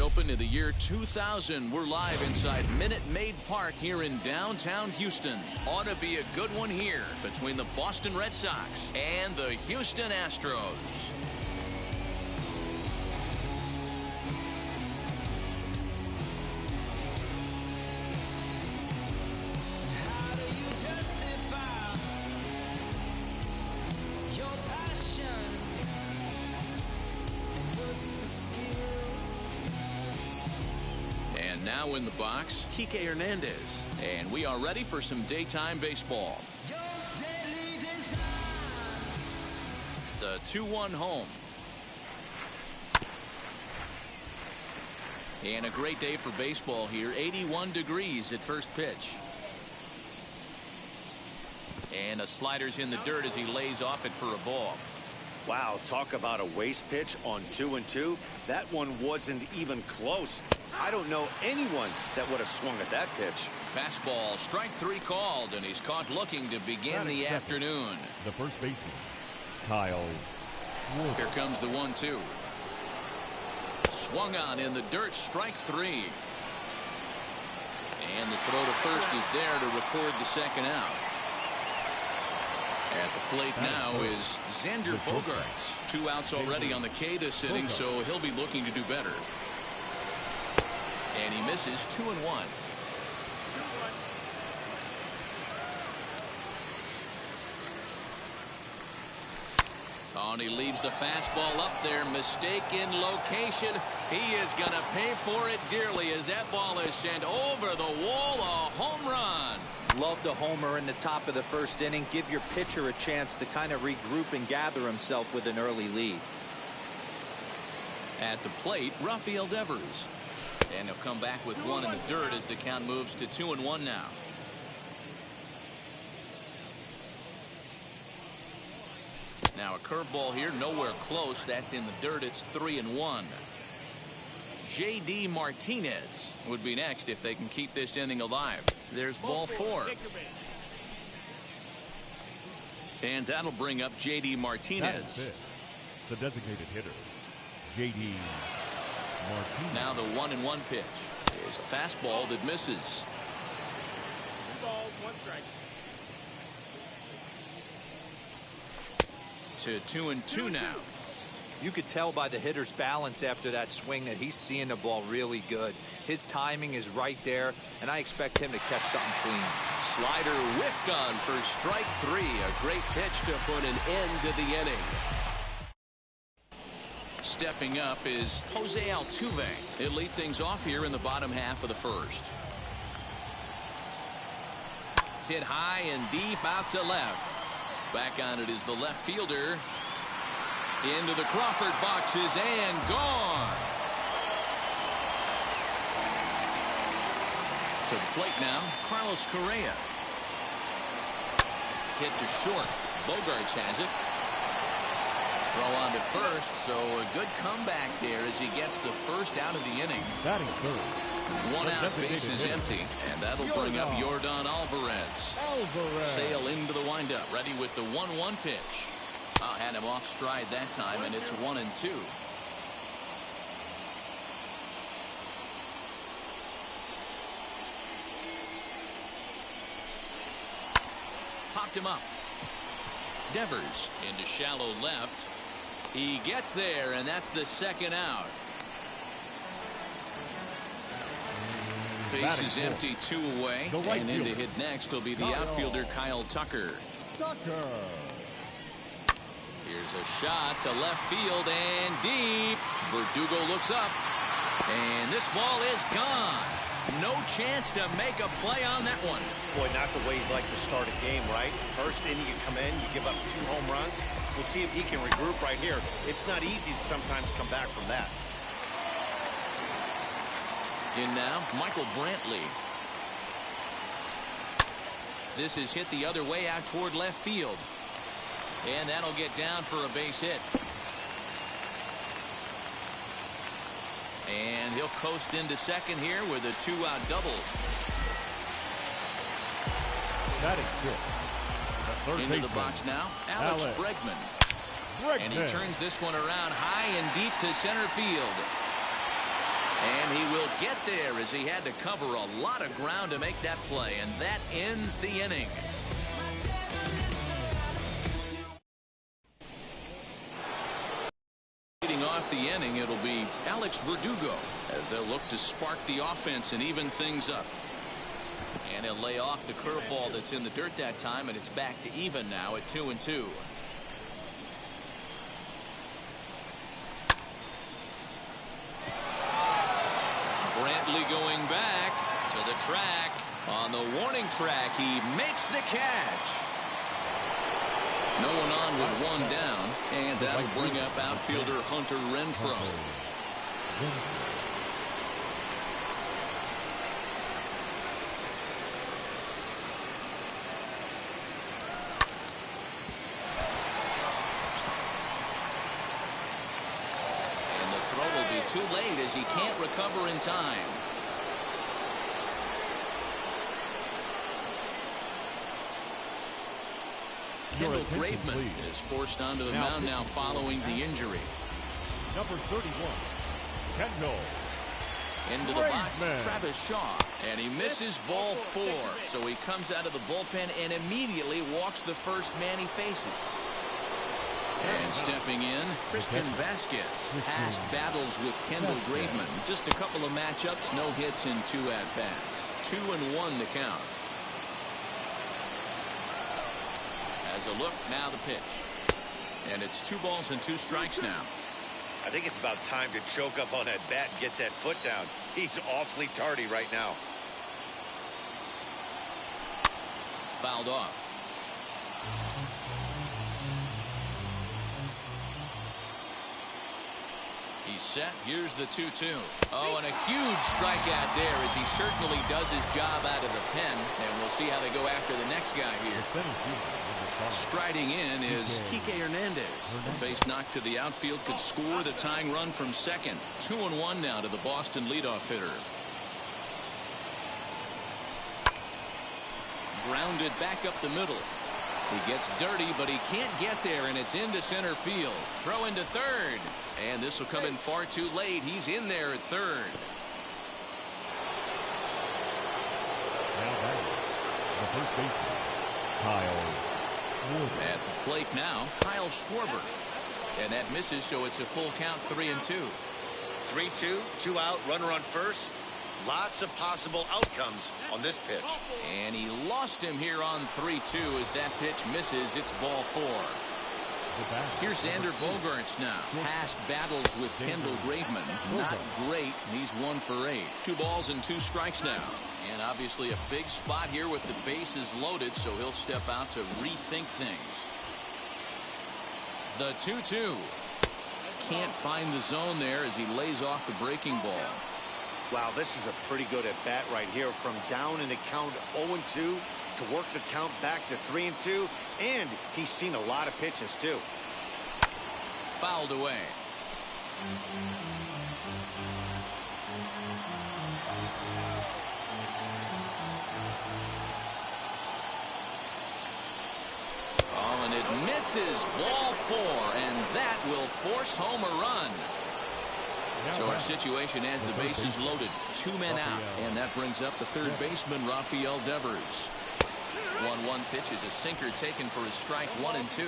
Open of the year 2000. We're live inside Minute Maid Park here in downtown Houston. Ought to be a good one here between the Boston Red Sox and the Houston Astros. Now in the box, Kike Hernandez. And we are ready for some daytime baseball. The 2-1 home. And a great day for baseball here. 81 degrees at first pitch. And a slider's in the dirt as he lays off it for a ball. Wow, talk about a waste pitch on 2-2. That one wasn't even close. I don't know anyone that would have swung at that pitch. Fastball, strike three called, and he's caught looking to begin the afternoon. The first baseman, Kyle. Here comes the 1-2. Swung on in the dirt, strike three. And the throw to first is there to record the second out. At the plate now is Xander Bogaerts. 2 outs already on the K this inning, so he'll be looking to do better. And he misses 2-1. Oh, and he leaves the fastball up there. Mistaken location. He is going to pay for it dearly as that ball is sent over the wall. A home run. Love the homer in the top of the first inning. Give your pitcher a chance to kind of regroup and gather himself with an early lead. At the plate, Rafael Devers. And he'll come back with one in the dirt as the count moves to 2-1 now. Now a curveball here, nowhere close. That's in the dirt. It's 3-1. J.D. Martinez would be next if they can keep this inning alive. There's ball 4. And that'll bring up J.D. Martinez. The designated hitter, J.D. Martinez. Now the 1-1 pitch is a fastball that misses. 2 balls, 1 strike. To 2-2 now. You could tell by the hitter's balance after that swing that he's seeing the ball really good. His timing is right there, and I expect him to catch something clean. Slider whiffed on for strike 3. A great pitch to put an end to the inning. Stepping up is Jose Altuve. He'll lead things off here in the bottom half of the first. Hit high and deep out to left. Back on it is the left fielder. Into the Crawford boxes and gone. To the plate now, Carlos Correa. Hit to short. Bogarts has it. Throw on to first, so a good comeback there as he gets the first out of the inning. Batting third. 1 out, base is empty, and that'll bring up Yordan Alvarez. Sail into the windup, ready with the 1-1 pitch. Had him off stride that time, and it's 1-2. Popped him up. Devers into shallow left. He gets there, and that's the 2nd out. Base is empty, 2 away, and in to hit next will be the outfielder Kyle Tucker. Here's a shot to left field and deep. Verdugo looks up, and this ball is gone. No chance to make a play on that one. Boy, not the way you'd like to start a game, right? First inning, you come in, you give up 2 home runs. We'll see if he can regroup right here. It's not easy to sometimes come back from that. In now, Michael Brantley. This is hit the other way out toward left field. And that'll get down for a base hit. And he'll coast into second here with a 2-out double. That is good. Into the box now, Alex Bregman. And he turns this one around high and deep to center field. And he will get there as he had to cover a lot of ground to make that play. And that ends the inning. Leading off the inning, it'll be Alex Verdugo as they'll look to spark the offense and even things up. And he'll lay off the curveball that's in the dirt that time, and it's back to even now at 2-2. Brantley going back to the track. On the warning track, he makes the catch. No one on with 1 down, and that'll bring up outfielder Hunter Renfroe. And the throw will be too late as he can't recover in time. Kendall Graveman is forced onto the mound now following the injury. Number 31, Kendall. Into the box, Travis Shaw. And he misses ball 4. So he comes out of the bullpen and immediately walks the first man he faces. And stepping in, Christian Vasquez. Past battles with Kendall Graveman. Just a couple of matchups, no hits in 2 at-bats. 2-1 the count. As a look, now the pitch. And it's 2 balls and 2 strikes now. I think it's about time to choke up on that bat and get that foot down. He's awfully tardy right now. Fouled off. He's set. Here's the 2-2. Oh, and a huge strikeout there as he certainly does his job out of the pen. And we'll see how they go after the next guy here. Striding in is Kike Hernandez. A base knock to the outfield could score the tying run from second. 2-1 now to the Boston leadoff hitter. Grounded back up the middle. He gets dirty, but he can't get there, and it's into center field. Throw into third. And this will come in far too late. He's in there at third. Now back, the first baseman, Kyle Schwarber. At the plate now, Kyle Schwarber. And that misses, so it's a full count, 3-2. 3-2, 2 out, runner on first. Lots of possible outcomes on this pitch. And he lost him here on 3-2 as that pitch misses. It's ball 4. Here's Xander Bogaerts now. Past battles with Kendall Graveman. Not great. He's 1 for 8. 2 balls and 2 strikes now. And obviously a big spot here with the bases loaded, so he'll step out to rethink things. The 2-2. Can't find the zone there as he lays off the breaking ball. Wow, this is a pretty good at bat right here. From down in the count 0-2 to work the count back to 3-2. And he's seen a lot of pitches, too. Fouled away. Oh, and it misses. Ball 4, and that will force home a run. So our situation as the bases loaded. 2 men out. And that brings up the third baseman, Rafael Devers. 1-1 pitch is a sinker taken for his strike 1 and 2.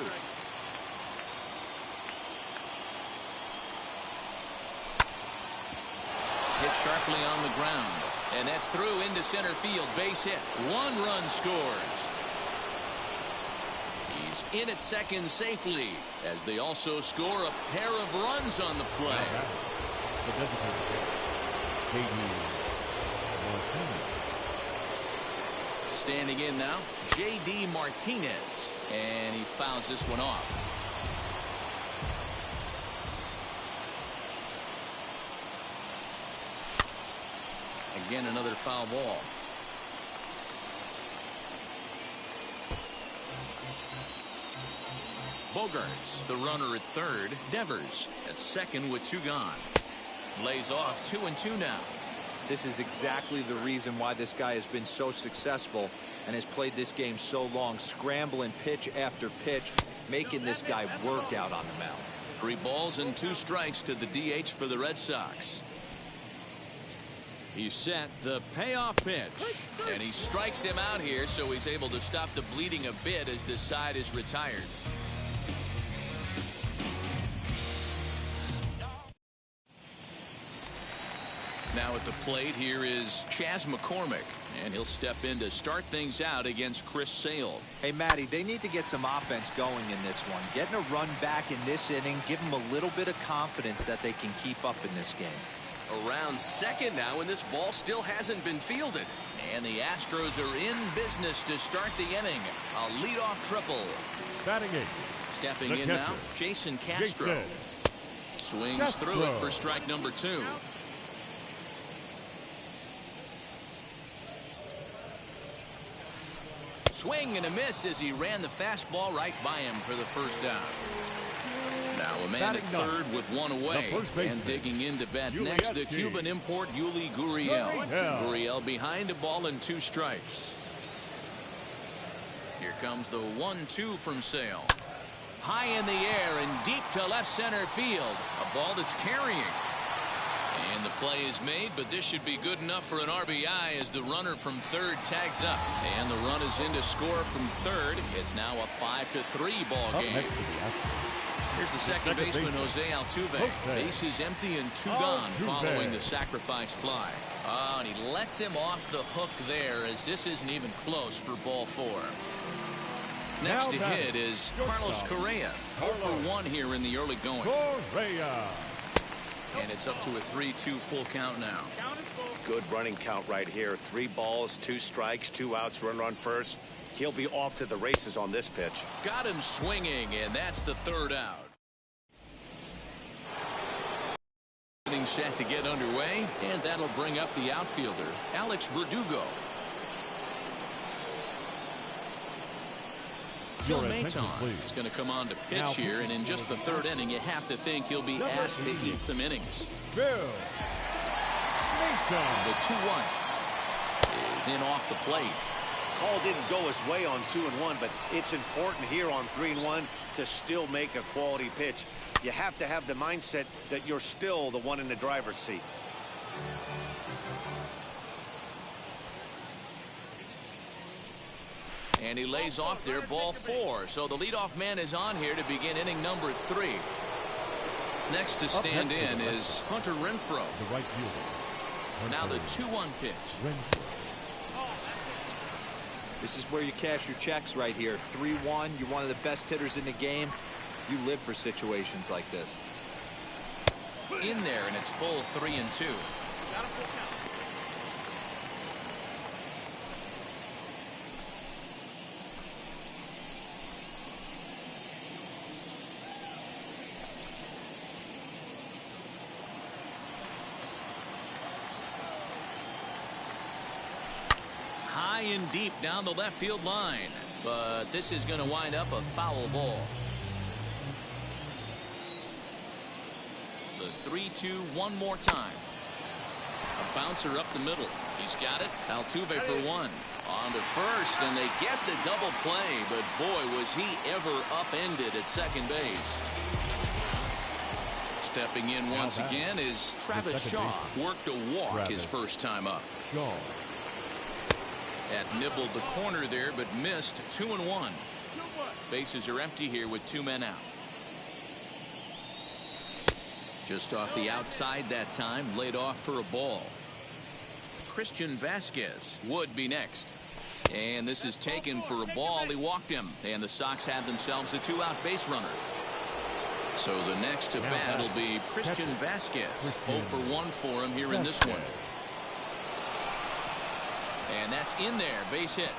Hit sharply on the ground. And that's through into center field. Base hit. 1 run scores. He's in at second safely as they also score a pair of runs on the play. The designated hitter, JD Martinez. Standing in now, J.D. Martinez. And he fouls this one off. Again, another foul ball. Bogaerts, the runner at third. Devers at second with 2 gone. Lays off 2-2 now. This is exactly the reason why this guy has been so successful and has played this game so long, scrambling pitch after pitch, making this guy work out on the mound. 3 balls and 2 strikes to the DH for the Red Sox. He's set the payoff pitch, and he strikes him out here, so he's able to stop the bleeding a bit as this side is retired. Now at the plate here is Chas McCormick, and he'll step in to start things out against Chris Sale. Hey, Matty, they need to get some offense going in this one. Getting a run back in this inning, give them a little bit of confidence that they can keep up in this game. Around second now, and this ball still hasn't been fielded. And the Astros are in business to start the inning. A leadoff triple. Batting 8. Stepping in now, Jason Castro. Swings through it for strike number 2. Swing and a miss as he ran the fastball right by him for the first down. Now a man at third with 1 away. And digging in to bat next, the Cuban import Yuli Gurriel. Gurriel behind a ball and 2 strikes. Here comes the 1-2 from Sale. High in the air and deep to left center field. A ball that's carrying. And the play is made, but this should be good enough for an RBI as the runner from third tags up. And the run is in to score from third. It's now a 5-3 ball game. Here's the second baseman, Jose Altuve. Base is empty and 2 gone following the sacrifice fly. Oh, and he lets him off the hook there as this isn't even close for ball 4. Next Now to hit is Carlos Correa. 0 for 1 here in the early going. Correa. And it's up to a 3-2 full count now. Count is full. Good running count right here. 3 balls, 2 strikes, 2 outs, runner on first. He'll be off to the races on this pitch. Got him swinging, and that's the 3rd out. Inning set to get underway, and that'll bring up the outfielder, Alex Verdugo. Phil Your attention, Maton please. is going to come on to pitch Now, here, and in just the 3rd inning, you have to think he'll be Number asked to 88. eat some innings. Phil Maton. The 2-1 is in off the plate. Call didn't go his way on 2-1, but it's important here on 3-1 to still make a quality pitch. You have to have the mindset that you're still the one in the driver's seat. And he lays off there, ball 4. So the leadoff man is on here to begin inning number 3. Next to stand next in to the is Hunter Renfroe. The right fielder. Now the Hunter 2-1 pitch. Renfroe. This is where you cash your checks right here. 3-1. You're one of the best hitters in the game. You live for situations like this. In there, and it's full 3-2. Got a full count. High and deep down the left field line. But this is going to wind up a foul ball. The 3-2 one more time. A bouncer up the middle. He's got it. Altuve for 1. On to first, and they get the double play. But boy, was he ever upended at second base. Stepping in once again is Travis Shaw. Worked a walk his first time up. Shaw. That nibbled the corner there, but missed. 2-1. Bases are empty here with 2 men out. Just off the outside that time, laid off for a ball. Christian Vasquez would be next. And this is taken for a ball. He walked him. And the Sox have themselves a 2-out base runner. So the next to bat will be Christian Vasquez. 0 for 1 for him here in this one. And that's in there. Base hit.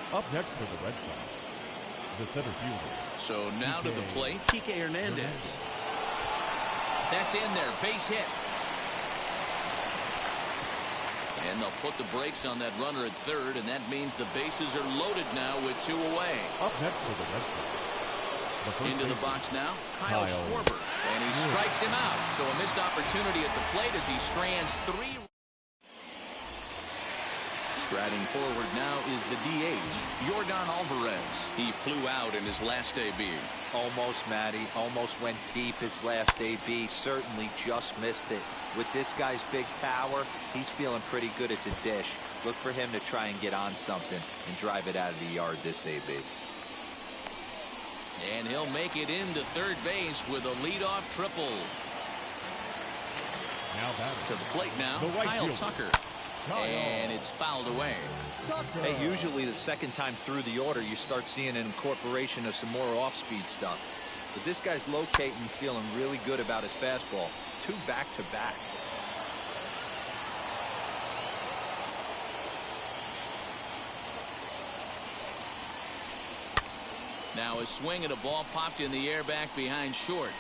Up next for the Red Sox, the center fielder. So now to the plate, Kike Hernandez. That's in there. Base hit. And they'll put the brakes on that runner at third, and that means the bases are loaded now with 2 away. Up next for the Red Sox. Into the box now, Kyle Schwarber. And he strikes him out. So a missed opportunity at the plate as he strands 3. Striding forward now is the DH, Yordan Alvarez. He flew out in his last AB. Almost, Matty. Almost went deep his last AB. Certainly just missed it. With this guy's big power, he's feeling pretty good at the dish. Look for him to try and get on something and drive it out of the yard this AB. And he'll make it into third base with a leadoff triple. Now batting. To the plate now, The right Kyle fielder. Tucker. Kyle And it's fouled away. Tucker. Hey, usually the second time through the order, you start seeing an incorporation of some more off-speed stuff. But this guy's locating and feeling really good about his fastball. 2 back-to-back. Now a swing and a ball popped in the air back behind short.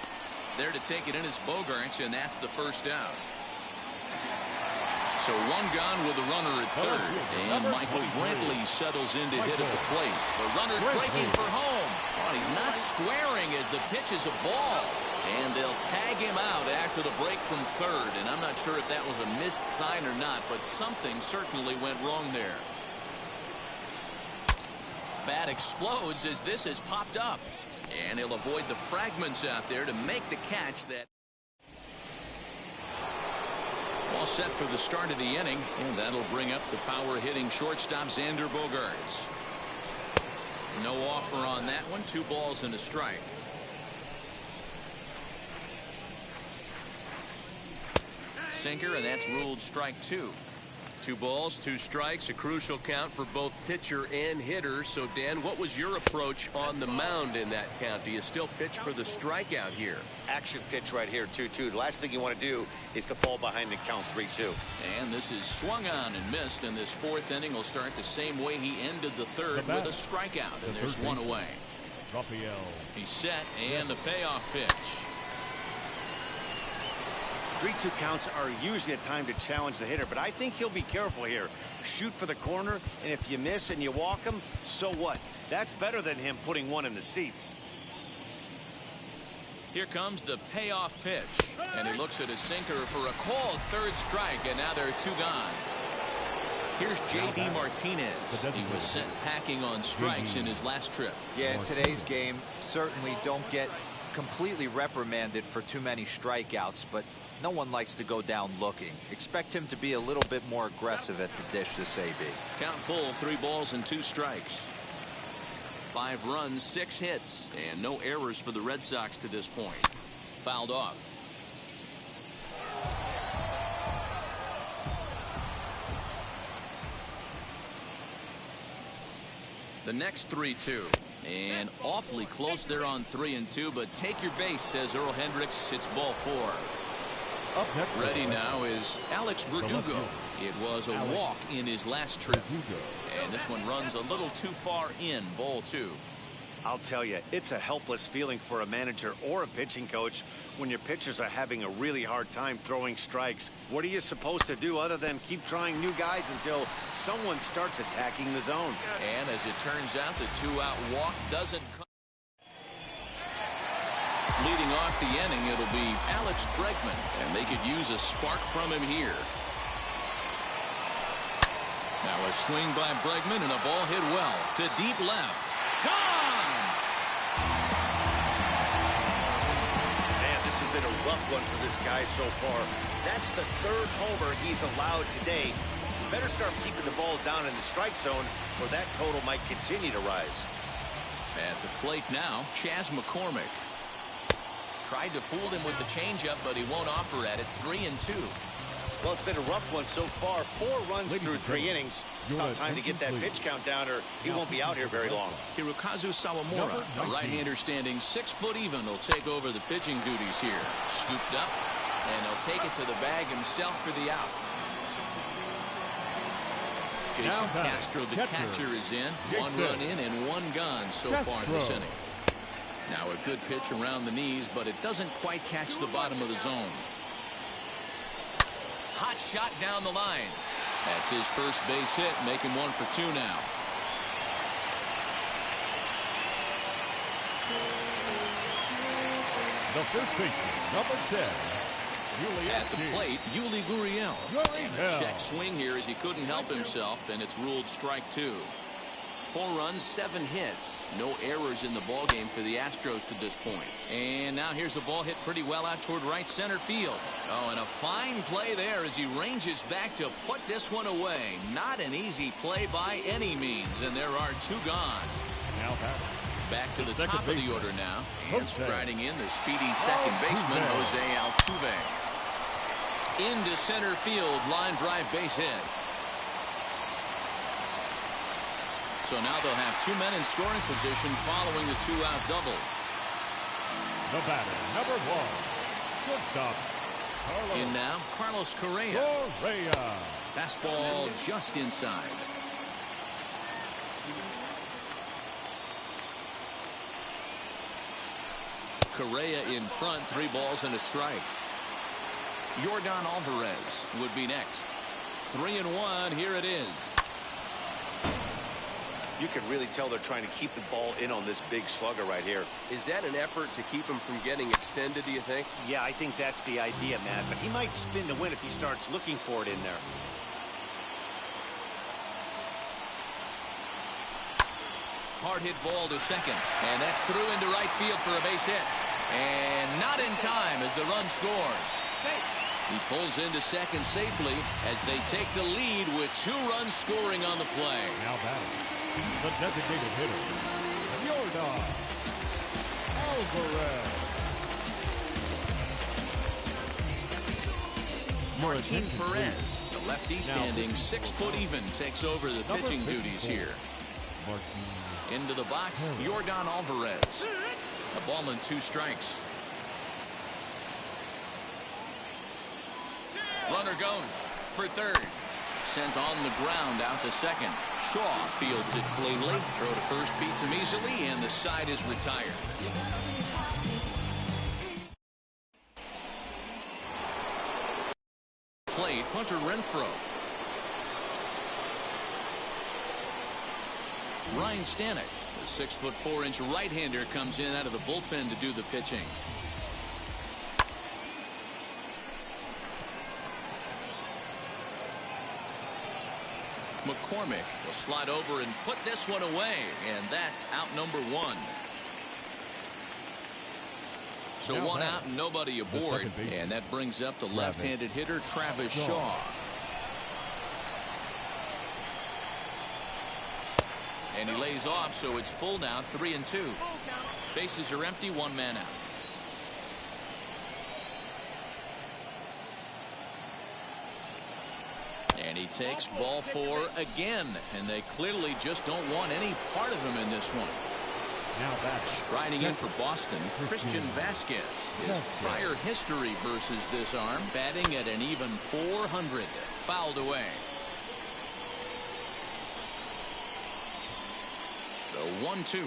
There to take it in is Bogarts, and that's the first out. So 1 gone with the runner at third. And Michael Brantley settles in to hit at the plate. The runner's breaking for home. Oh, he's not squaring as the pitch is a ball. And they'll tag him out after the break from third. And I'm not sure if that was a missed sign or not, but something certainly went wrong there. Bat explodes as this has popped up. And he'll avoid the fragments out there to make the catch. That all set for the start of the inning, and that'll bring up the power hitting shortstop Xander Bogaerts. No offer on that one. 2 balls and a strike. Sinker, and that's ruled strike 2. 2 balls, 2 strikes, a crucial count for both pitcher and hitter. So, Dan, what was your approach on the mound in that count? Do you still pitch for the strikeout here? Action pitch right here, 2-2. The last thing you want to do is to fall behind the count 3-2. And this is swung on and missed, and this 4th inning will start the same way he ended the 3rd with a strikeout, and there's 1 away. He's set, and the payoff pitch. 3-2 counts are usually a time to challenge the hitter, but I think he'll be careful here. Shoot for the corner, and if you miss and you walk him, so what? That's better than him putting one in the seats. Here comes the payoff pitch, and he looks at his sinker for a called 3rd strike, and now there are 2 gone. Here's J.D. Martinez. He was sent packing on strikes in his last trip. Yeah, in today's game, certainly don't get completely reprimanded for too many strikeouts, but no one likes to go down looking. Expect him to be a little bit more aggressive at the dish this AB. Count full, 3 balls and 2 strikes. 5 runs, 6 hits, and no errors for the Red Sox to this point. Fouled off. The next 3-2. And awfully close there on 3-2, but take your base, says Earl Hendricks. It's ball 4. Ready now is Alex Verdugo. It was a walk in his last trip. And this one runs a little too far in, ball 2. I'll tell you, it's a helpless feeling for a manager or a pitching coach when your pitchers are having a really hard time throwing strikes. What are you supposed to do other than keep trying new guys until someone starts attacking the zone? And as it turns out, the 2-out walk doesn't come. Leading off the inning, it'll be Alex Bregman, and they could use a spark from him here. Now a swing by Bregman, and a ball hit well to deep left. Gone! Man, this has been a rough one for this guy so far. That's the 3rd homer he's allowed today. Better start keeping the ball down in the strike zone, or that total might continue to rise. At the plate now, Chas McCormick. Tried to fool him with the changeup, but he won't offer at it. 3-2. Well, it's been a rough one so far. 4 runs through 3 innings. It's about time to get that pitch count down, or he won't be out here very long. Hirokazu Sawamura, a right-hander standing 6 foot even, will take over the pitching duties here. Scooped up, and he'll take it to the bag himself for the out. Jason Castro, the catcher, is in. 1 run in and 1 gone so far in this inning. Now a good pitch around the knees, but it doesn't quite catch the bottom of the zone. Hot shot down the line. That's his first base hit, making 1 for 2 now. The first baseman, number 10. At the plate, Yuli Gurriel. And a check swing here as he couldn't help himself, and it's ruled strike 2. 4 runs, 7 hits. No errors in the ballgame for the Astros to this point. And now here's a ball hit pretty well out toward right center field. Oh, and a fine play there as he ranges back to put this one away. Not an easy play by any means, and there are 2 gone. Now back to the top of the order now. And striding in the speedy second baseman, Jose Altuve. Into center field, line drive base hit. So now they'll have 2 men in scoring position following the 2-out double. The batter, number 1, shortstop, Carlos. In now, Carlos Correa. Fastball just inside. Correa in front, 3 balls and a strike. Yordan Alvarez would be next. 3-1, here it is. You can really tell they're trying to keep the ball in on this big slugger right here. Is that an effort to keep him from getting extended, do you think? Yeah, I think that's the idea, Matt. But he might spin to win if he starts looking for it in there. Hard hit ball to second. And that's through into right field for a base hit. And not in time as the run scores. He pulls into second safely as they take the lead with 2 runs scoring on the play. Now batting, the designated hitter, Yordan Alvarez. More Martin attention, Perez, please. the lefty standing 6 foot even, takes over the Number pitching 54, duties here. Martin Into the box, Perez. Yordan Alvarez. A ball and 2 strikes. Runner goes for third. Sent on the ground out to second. Shaw fields it cleanly. Throw to first beats him easily, and the side is retired. Plate, Hunter Renfroe. Ryan Stanek, the 6'4" right-hander, comes in out of the bullpen to do the pitching. McCormick will slide over and put this one away, and that's out number 1. So Now 1 back. out and nobody The aboard, second baseman. and that brings up the left-handed hitter Travis Shaw. And he lays off, so it's full now, 3-2. Bases are empty, 1 man out. And he takes ball 4 again, and they clearly just don't want any part of him in this one. Now back. Striding in for Boston, Christian Vasquez. His prior history versus this arm, batting at an even 400. Fouled away. The 1-2.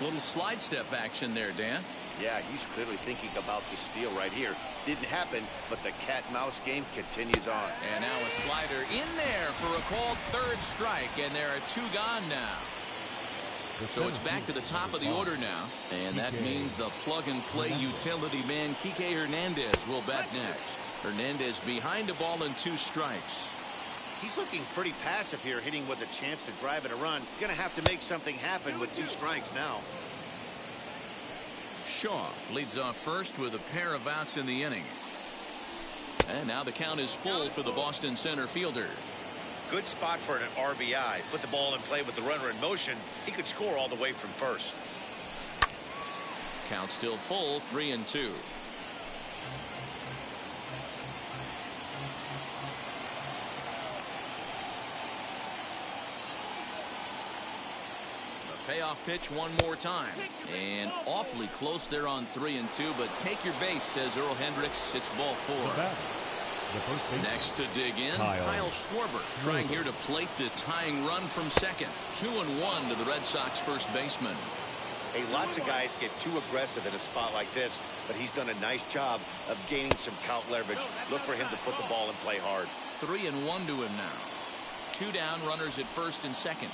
Little slide step action there, Dan. Yeah, he's clearly thinking about the steal right here. Didn't happen, but the cat-mouse game continues on. And now a slider in there for a called third strike, and there are 2 gone now. So it's back to the top of the order now, and that means the plug-and-play utility man Kike Hernandez will bat next. Hernandez behind a ball and 2 strikes. He's looking pretty passive here, hitting with a chance to drive in a run. Gonna have to make something happen with 2 strikes now. Shaw leads off first with a pair of outs in the inning. And now the count is full for the Boston center fielder. Good spot for an RBI. Put the ball in play with the runner in motion. He could score all the way from first. Count still full, 3-2. Payoff pitch one more time, and awfully close there on 3-2, but take your base, says Earl Hendricks. It's ball 4. The first baseman. Next to dig in, Kyle Kyle Schwarber trying here to plate the tying run from second. 2-1 to the Red Sox first baseman. Hey, lots of guys get too aggressive in a spot like this, but he's done a nice job of gaining some count leverage. Look for him to put the ball in play hard. 3-1 to him now. 2 down, runners at first and second.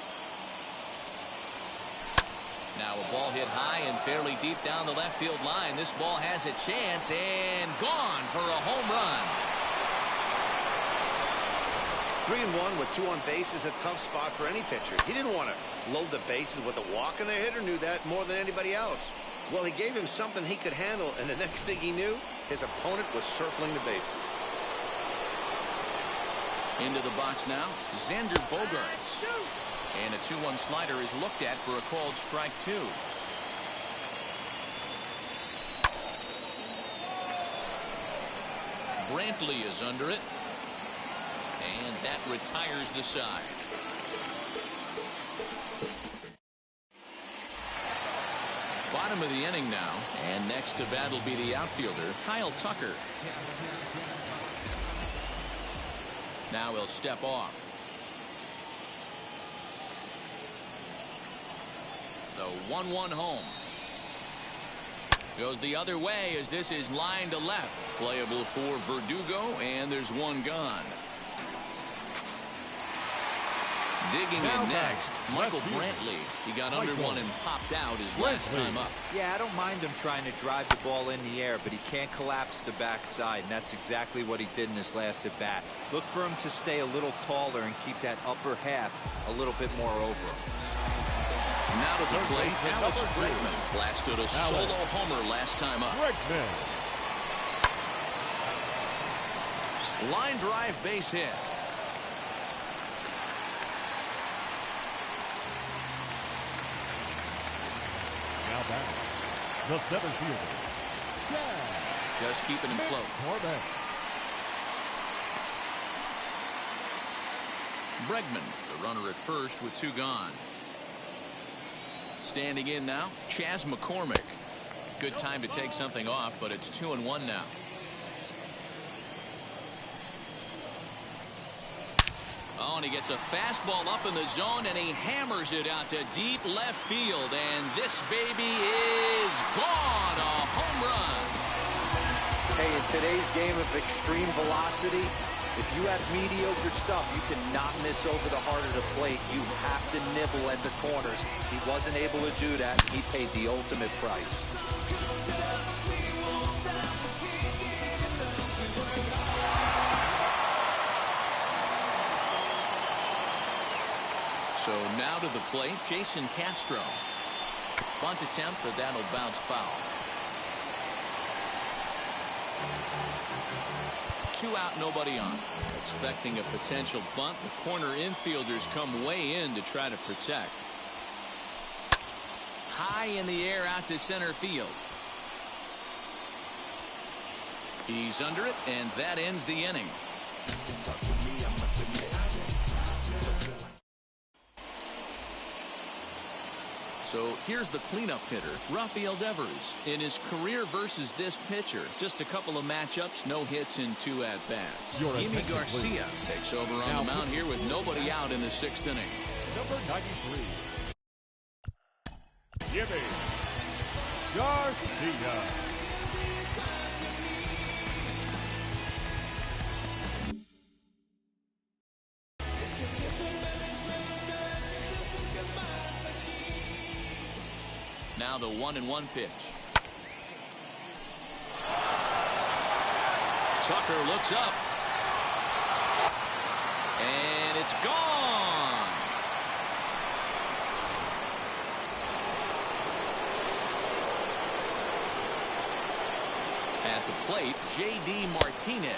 Now a ball hit high and fairly deep down the left field line. This ball has a chance and gone for a home run. 3-1 with 2 on base is a tough spot for any pitcher. He didn't want to load the bases with a walk, and the hitter knew that more than anybody else. Well, he gave him something he could handle, and the next thing he knew, his opponent was circling the bases. Into the box now, Xander Bogaerts. And a 2-1 slider is looked at for a called strike 2. Brantley is under it. And that retires the side. Bottom of the inning now. And next to bat will be the outfielder, Kyle Tucker. Now he'll step off. The 1-1 home. Goes the other way as this is lined to left. Playable for Verdugo, and there's 1 gone. Digging in next, Michael Brantley. He got under one and popped out his last time up. Yeah, I don't mind him trying to drive the ball in the air, but he can't collapse the backside, and that's exactly what he did in his last at bat. Look for him to stay a little taller and keep that upper half a little bit more over him. Now to the plate, Alex Bregman blasted a solo homer last time up. Bregman. Line drive base hit. batter, the center fielder, Just keeping him close. Bregman, the runner at first with 2 gone. Standing in now, Chas McCormick. Good time to take something off, but it's 2-1 now. Oh, and he gets a fastball up in the zone, and he hammers it out to deep left field. And this baby is gone. A home run. Hey, in today's game of extreme velocity, if you have mediocre stuff, you cannot miss over the heart of the plate. You have to nibble at the corners. He wasn't able to do that. He paid the ultimate price. So now to the plate, Jason Castro. Bunt attempt, but that'll bounce foul. 2 out, nobody on. Expecting a potential bunt, the corner infielders come way in to try to protect. High in the air out to center field. He's under it, and that ends the inning. So here's the cleanup hitter, Rafael Devers. In his career versus this pitcher, just a couple of matchups, no hits in 2 at-bats. Yimi Garcia takes over on the mound here with nobody out in the 6th inning. Number 93, Yimi Garcia. Now the 1-1 pitch. Tucker looks up. And it's gone. At the plate, J.D. Martinez.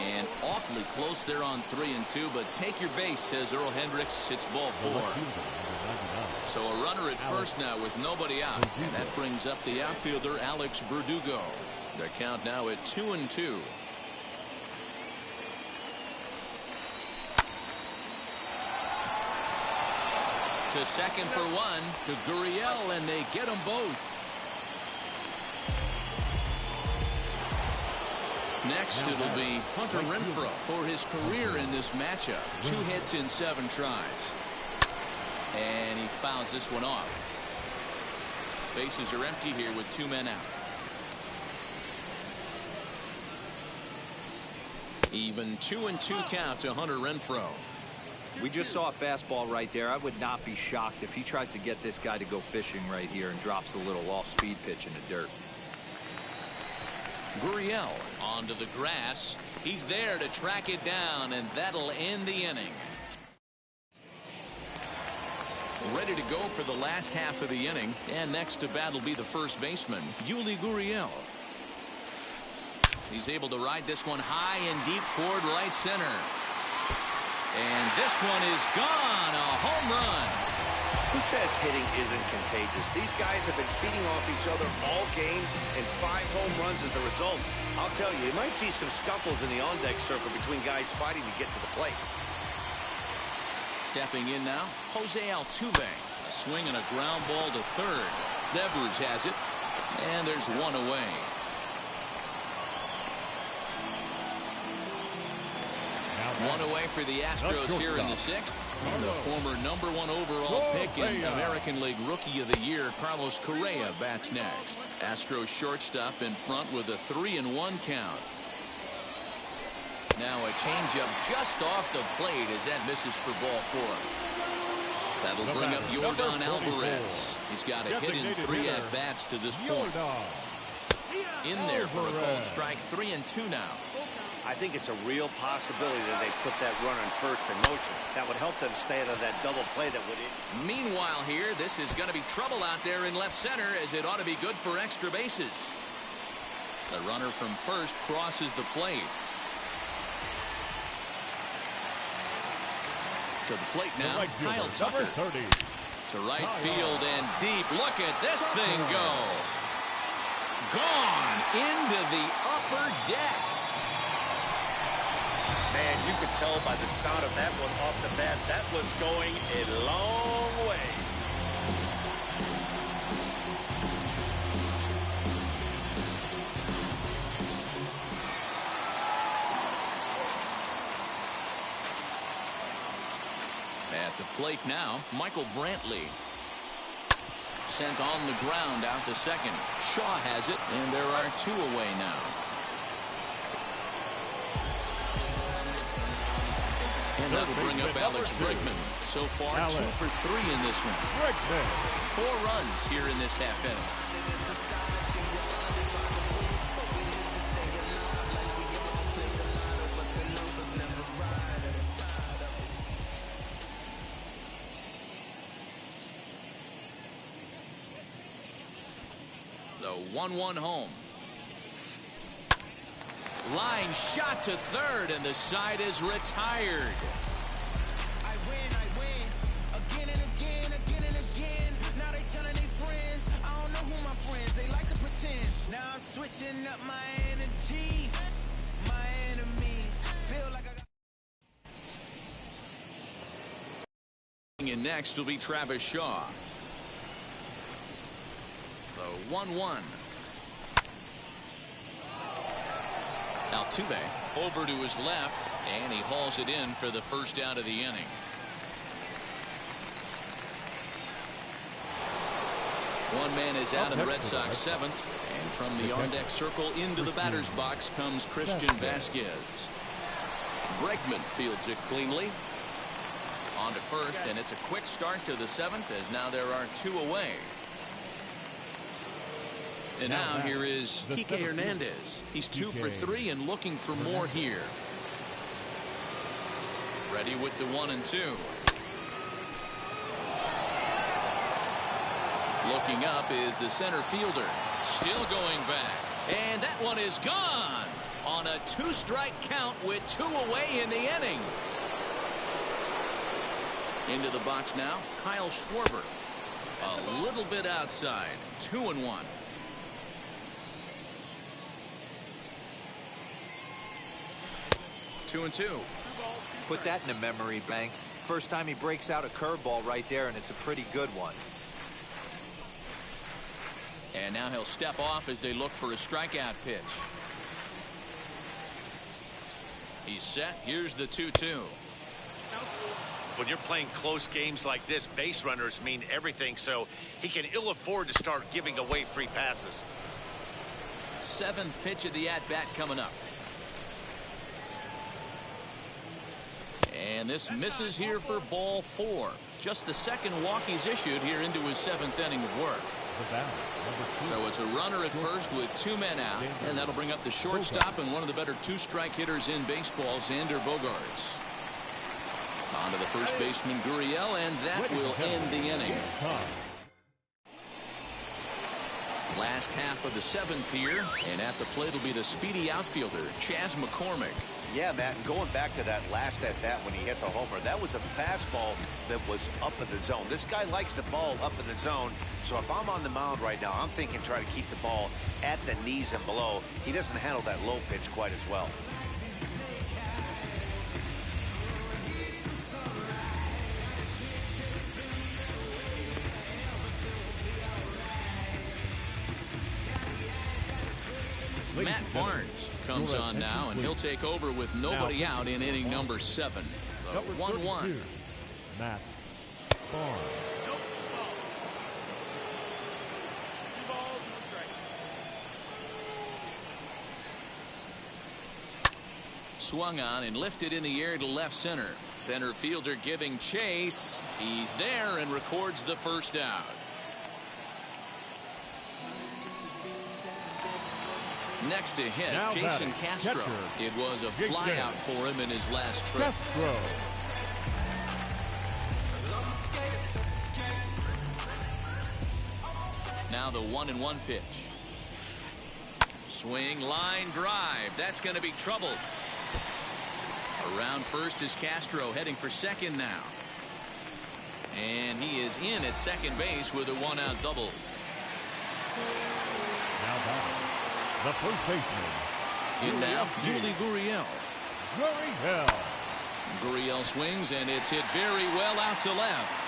And awfully close there on 3-2, but take your base, says Earl Hendricks. It's ball 4. So a runner at first now with nobody out. And that brings up the outfielder, Alex Verdugo. Their count now at 2-2. To second for 1, to Gurriel, and they get them both. Next, it'll be Hunter Renfroe for his career in this matchup. 2 hits in 7 tries. And he fouls this one off. Bases are empty here with 2 men out. Even 2-2 count to Hunter Renfroe. We just saw a fastball right there. I would not be shocked if he tries to get this guy to go fishing right here and drops a little off-speed pitch in the dirt. Gurriel onto the grass. He's there to track it down, and that'll end the inning. Ready to go for the last half of the inning, and next to bat will be the first baseman, Yuli Gurriel. He's able to ride this one high and deep toward right center. And this one is gone. A home run. Who says hitting isn't contagious? These guys have been feeding off each other all game, and 5 home runs is the result. I'll tell you, you might see some scuffles in the on-deck circle between guys fighting to get to the plate. Stepping in now, Jose Altuve. A swing and a ground ball to third. Devers has it, and there's 1 away. One away for the Astros here in the 6th. And the former #1 overall pick in American League Rookie of the Year, Carlos Correa, bats next. Astros shortstop in front with a 3-1 count. Now a changeup just off the plate as that misses for ball 4. That'll bring up Yordan Alvarez. He's got a hit in 3 at-bats to this point. In there for a called strike. 3-2 now. I think it's a real possibility that they put that runner in first in motion. That would help them stay out of that double play that would end. Meanwhile here, this is going to be trouble out there in left center, as it ought to be good for extra bases. The runner from first crosses the plate. To the plate now, Kyle Tucker. To right field and deep. Look at this thing go. Gone into the upper deck. Man, you could tell by the sound of that one off the bat, that was going a long way. At the plate now, Michael Brantley. Sent on the ground out to second. Shaw has it, and there are 2 away now. And that'll bring up Alex Bregman. So far, 2 for 3 in this one. 4 runs here in this half inning. The 1-1 home. Line shot to third, and the side is retired. I win again and again, again and again. Now they telling their friends, I don't know who my friends, they like to pretend. Now I'm switching up my energy. My enemies feel like I got. And next will be Travis Shaw. The 1-1. Altuve over to his left, and he hauls it in for the first out of the inning. One man is out in the Red Sox 7th, and from the on-deck circle into the batter's box comes Christian Vasquez. Bregman fields it cleanly. On to first, and it's a quick start to the 7th, as now there are 2 away. And now here is Kike Hernandez. He's 2 for 3 and looking for more here. Ready with the 1 and 2. Looking up is the center fielder. Still going back. And that one is gone on a 2-strike count with 2 away in the inning. Into the box now, Kyle Schwarber. A little bit outside. 2-1. Two and 2. Put that in a memory bank. First time he breaks out a curveball right there, and it's a pretty good one. And now he'll step off as they look for a strikeout pitch. He's set. Here's the 2-2. When you're playing close games like this, base runners mean everything, so he can ill afford to start giving away free passes. 7th pitch of the at-bat coming up. And this misses here for ball 4. Just the 2nd walk he's issued here into his 7th inning of work. So it's a runner at first with 2 men out, and that'll bring up the shortstop and one of the better 2-strike hitters in baseball, Xander Bogaerts. On to the first baseman, Gurriel, and that will end the inning. Last half of the 7th here, and at the plate will be the speedy outfielder, Chas McCormick. Yeah, Matt, and going back to that last at-bat when he hit the homer, that was a fastball that was up in the zone. This guy likes the ball up in the zone, so if I'm on the mound right now, I'm thinking try to keep the ball at the knees and below. He doesn't handle that low pitch quite as well. Matt Barnes comes on now, and he'll take over with nobody out in inning number 7. The 1-1. Matt Barnes. Swung on and lifted in the air to left center. Center fielder giving chase. He's there and records the first out. Next to hit, now Jason Castro. catcher, It was a flyout for him in his last trip. Castro. Now the 1-1 pitch. Swing, line drive. That's going to be trouble. Around first is Castro, heading for second now. And he is in at second base with a one-out double. Now batting, the first baseman. In now, Yuli Gurriel. Gurriel swings, and it's hit very well out to left.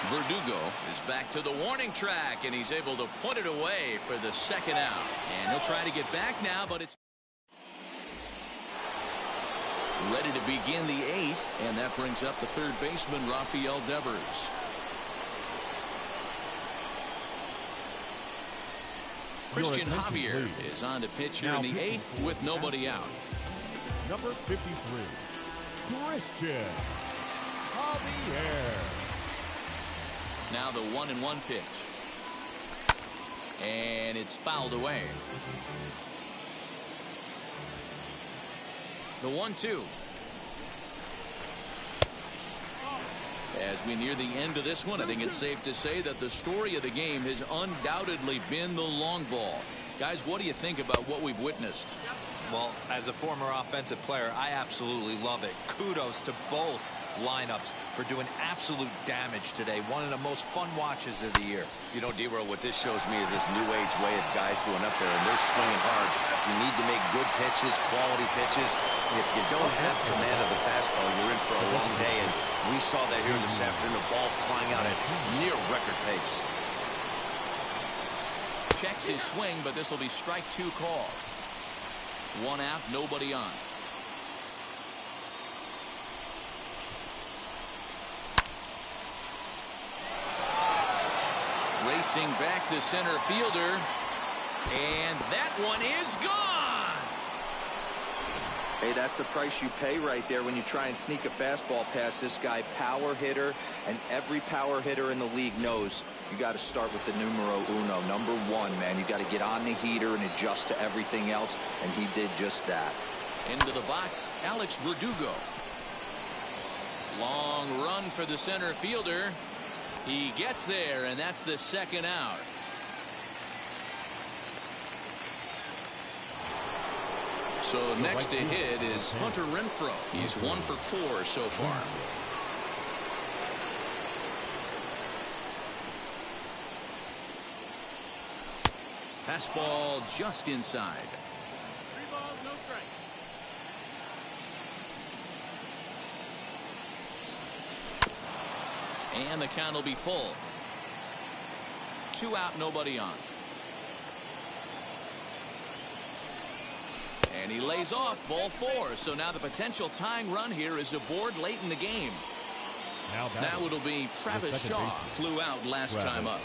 Verdugo is back to the warning track, and he's able to put it away for the second out. And he'll try to get back now, but it's ready to begin the eighth, and that brings up the third baseman, Rafael Devers. Christian Javier is on to pitch here in the eighth with nobody out. Number 53, Christian Javier. Now the 1-1 pitch. And it's fouled away. The 1-2. As we near the end of this one, I think it's safe to say that the story of the game has undoubtedly been the long ball. Guys, what do you think about what we've witnessed? Well, as a former offensive player, I absolutely love it. Kudos to both lineups for doing absolute damage today. One of the most fun watches of the year. You know, D-Roll, what this shows me is this new age way of guys going up there, and they're swinging hard. You need to make good pitches, quality pitches. If you don't have command of the fastball, you're in for a long day, and we saw that here this afternoon, the ball flying out at near record pace. Checks his swing, but this will be strike two call. One out, nobody on. Racing back the center fielder, and that one is gone. Hey, that's the price you pay right there when you try and sneak a fastball past this guy. Power hitter, and every power hitter in the league knows you got to start with the numero uno, number one, man. You got to get on the heater and adjust to everything else, and he did just that. Into the box, Alex Verdugo. Long run for the center fielder. He gets there, and that's the second out. So next to hit is Hunter Renfroe. He's 1 for 4 so far. Fastball just inside. 3 balls, no strikes. And the count will be full. 2 out, nobody on. And he lays off, ball 4. So now the potential tying run here is aboard late in the game. Now it'll be Travis Shaw. Flew out last time up.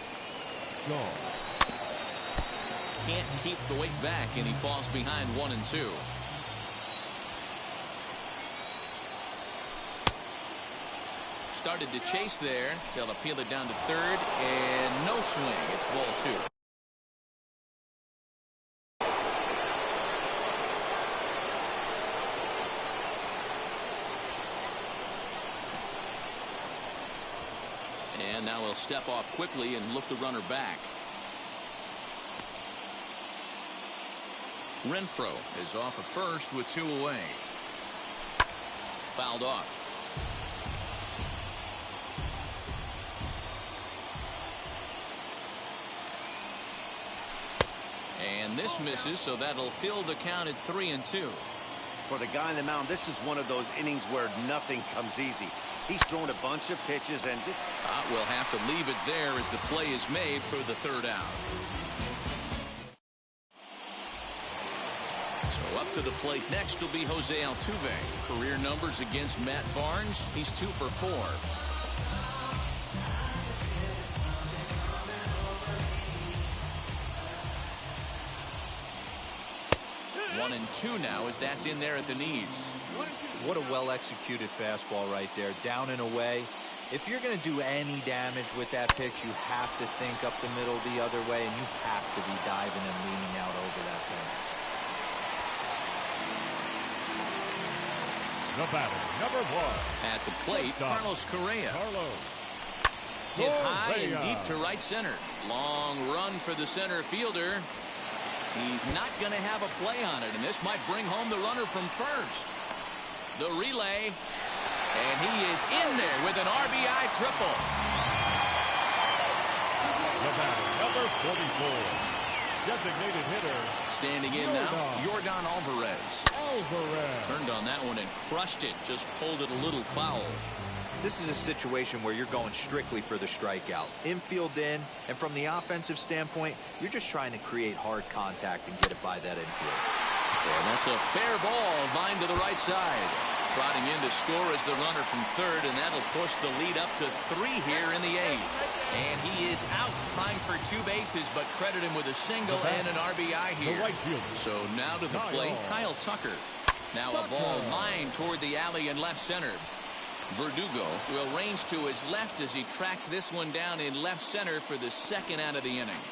Can't keep the weight back, and he falls behind 1 and 2. Started to chase there. They'll appeal it down to third, and no swing. It's ball 2. And now he'll step off quickly and look the runner back. Renfroe is off at first with 2 away. Fouled off. And this misses, so that'll fill the count at 3 and 2. For the guy on the mound, this is one of those innings where nothing comes easy. He's thrown a bunch of pitches, and this... We'll have to leave it there as the play is made for the third out. So up to the plate next will be Jose Altuve. Career numbers against Matt Barnes. He's 2 for 4. 1 and 2 now as that's in there at the knees. What a well-executed fastball right there. Down and away. If you're going to do any damage with that pitch, you have to think up the middle the other way, and you have to be diving and leaning out over that thing. The batter, number 1. At the plate, Carlos Correa. Hit high and deep to right center. Long run for the center fielder. He's not going to have a play on it, and this might bring home the runner from first. The relay, And he is in there with an RBI triple. The batter, number 44. Designated hitter. Standing in now, Yordan Alvarez. Turned on that one and crushed it. Just pulled it a little foul. This is a situation where you're going strictly for the strikeout. Infield in, and from the offensive standpoint, you're just trying to create hard contact and get it by that infield. And that's a fair ball, line to the right side. Trotting in to score is the runner from third, and that'll push the lead up to 3 here in the 8th. And he is out trying for 2 bases, but credit him with a single and an RBI here. So now to the plate, Kyle Tucker. Now a ball lined toward the alley in left center. Verdugo will range to his left as he tracks this one down in left center for the 2nd out of the inning.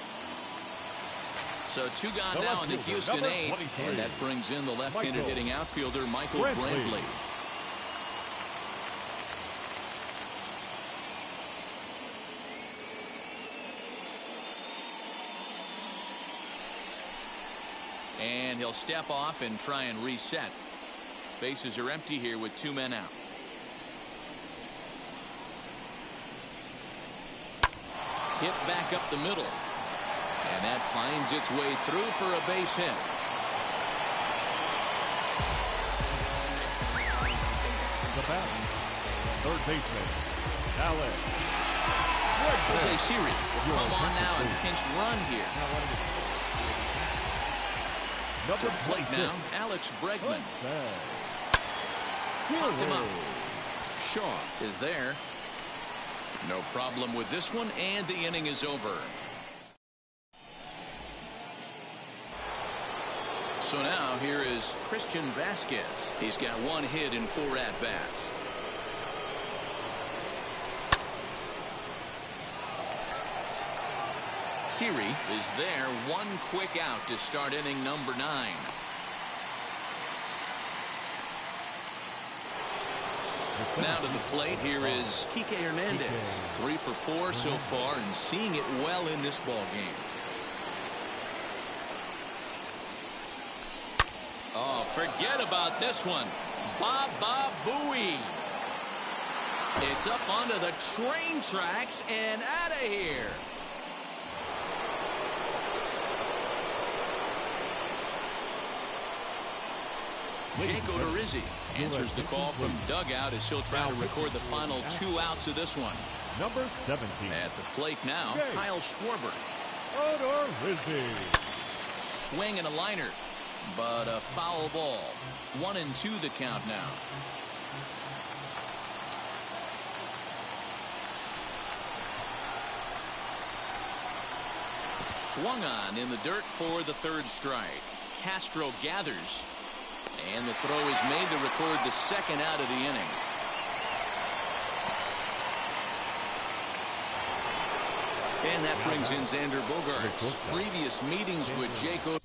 So 2 gone now in the Houston 8th, and that brings in the left-handed hitting outfielder Michael Brantley. And he'll step off and try and reset. Bases are empty here with 2 men out. Hit back up the middle. And that finds its way through for a base hit. The batter, third baseman, Alex. Jose Siri will come on now and pinch run here. To the plate now, Alex Bregman. Popped him up. Shaw is there. No problem with this one, and the inning is over. So now here is Christian Vasquez. He's got 1 hit in 4 at-bats. Siri is there, 1 quick out to start inning number 9. Now to the plate, here is Kike Hernandez. 3 for 4 so far and seeing it well in this ball game. Oh, forget about this one. Baba Booey. It's up onto the train tracks and out of here. Jake Odorizzi answers the call from dugout as he'll try to record the final 2 outs of this one. Number 17. At the plate now, Kyle Schwarber. Odorizzi. Swing and a liner, but a foul ball. 1-2 the count now. Swung on in the dirt for the 3rd strike. Castro gathers. And the throw is made to record the 2nd out of the inning. And that brings in Xander Bogaerts. Previous meetings with Jacob.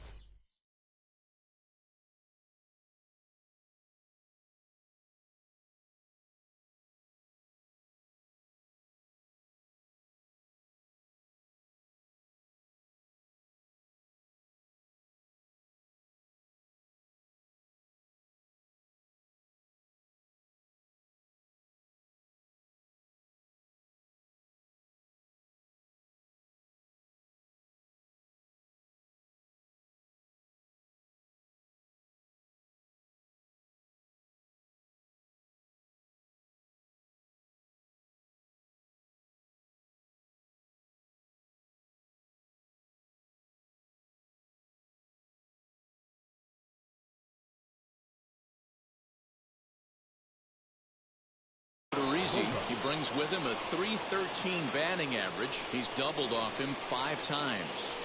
He brings with him a .313 batting average. He's doubled off him 5 times.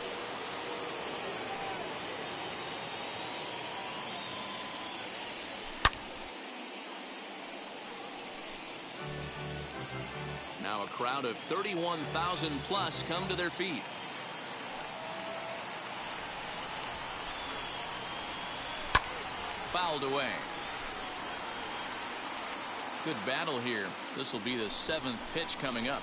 Now a crowd of 31,000 plus come to their feet. Fouled away. Good battle here. This will be the 7th pitch coming up.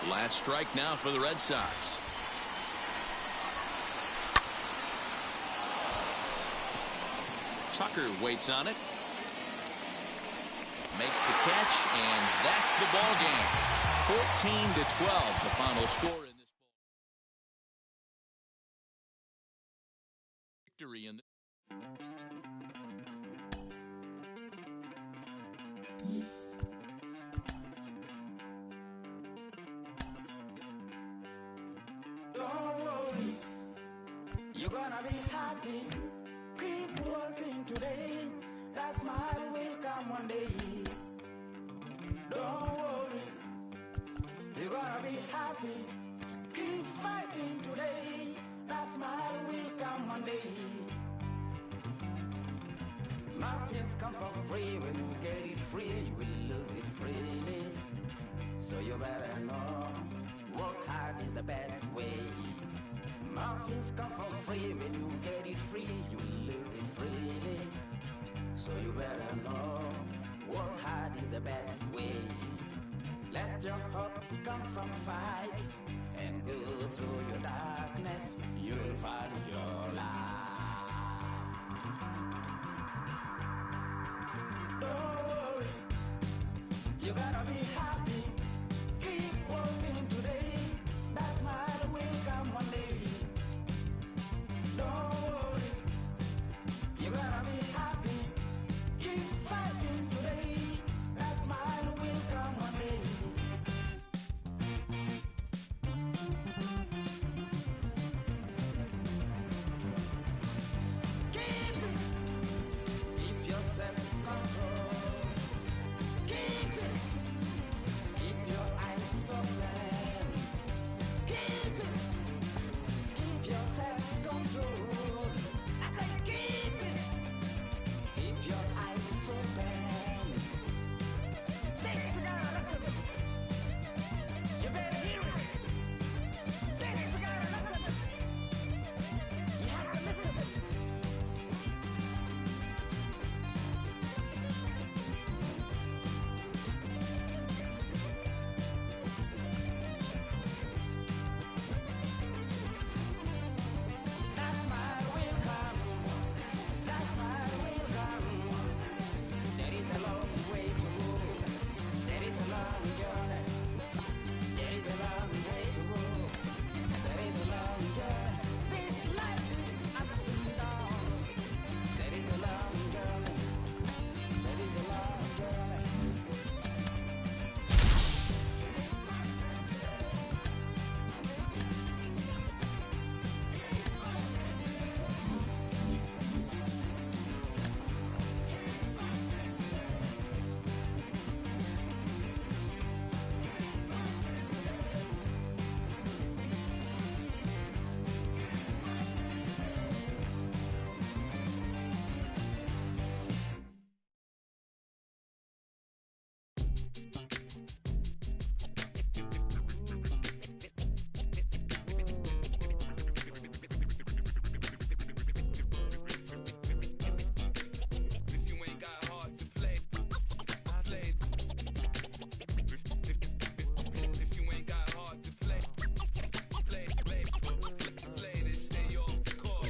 Last strike now for the Red Sox. Tucker waits on it. Makes the catch, and that's the ball game. 14-12, the final score in this ball. Victory in the Don't worry, you're gonna be happy. Keep working today. That smile will come one day. Don't worry, you're gonna be happy. Keep fighting today. That smile will come one day. Muffins come for free. When you get it free, you will lose it freely. So you better know, work hard is the best way. Muffins come for free. When you get it free, you will lose it freely. So you better know, work hard is the best way. Let your hope come from fight and go through your darkness. You'll find your light. Don't worry, you gotta be happy. Keep working today. That smile will come one day. Don't worry, you gotta be happy. Keep fighting today. That smile will come one day. Keep it. Keep your self-control. Keep it. Keep your eyes open. Keep it. Keep your self-control. I say keep it. Keep your eyes open. Ladies, you gotta listen. You better hear it. Ladies, you gotta listen. You have to listen. That smile will come. That smile will come. There is a long way to go. There is a long journey. There is a long way to go. There is a long journey. This life is ups and downs. There is a long journey. There is a long journey. If you ain't got hard to play, play. If you ain't got hard to play, play this, stay off the court.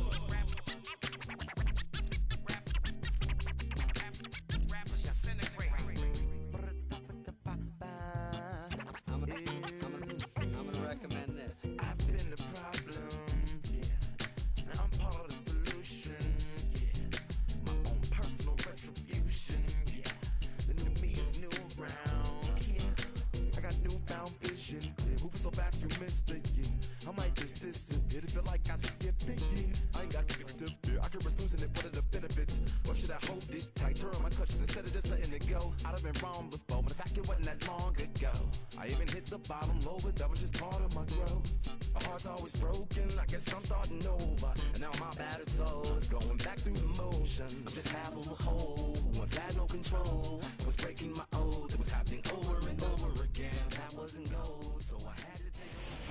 Rappers disintegrate. I'm gonna recommend this. I've been the problem, yeah. And I'm part of the solution, yeah. My own personal retribution, yeah. The new me is new around, yeah. I got newfound vision, yeah. Moving so fast you missed it, yeah. I might just disappear. It feel like I skipped it, yeah. I ain't got to fear. I could risk losing it. What are the benefits? Or should I hold it tight? Turn my clutches instead of just letting it go. I'd have been wrong before, but the fact it wasn't that long ago. I even hit the bottom low, but that was just part of my growth. My heart's always broken. I guess I'm starting over. And now my battered soul is going back through the motions. I'm just half of a whole who once had no control. Was breaking my oath. It was happening over and over again. That wasn't gold, so I had to take.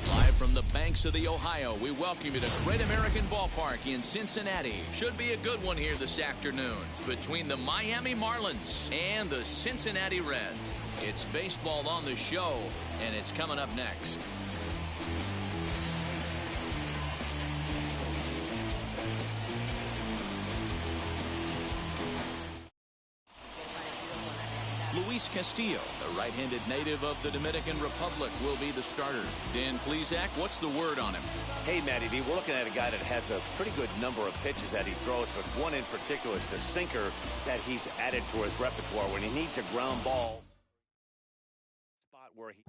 Live from the banks of the Ohio, we welcome you to Great American Ballpark in Cincinnati. Should be a good one here this afternoon between the Miami Marlins and the Cincinnati Reds. It's baseball on the show, and it's coming up next. Luis Castillo, the right-handed native of the Dominican Republic, will be the starter. Dan Plesac, what's the word on him? Hey, Matty D, we're looking at a guy that has a pretty good number of pitches that he throws, but one in particular is the sinker that he's added to his repertoire when he needs a ground ball. Spot where he...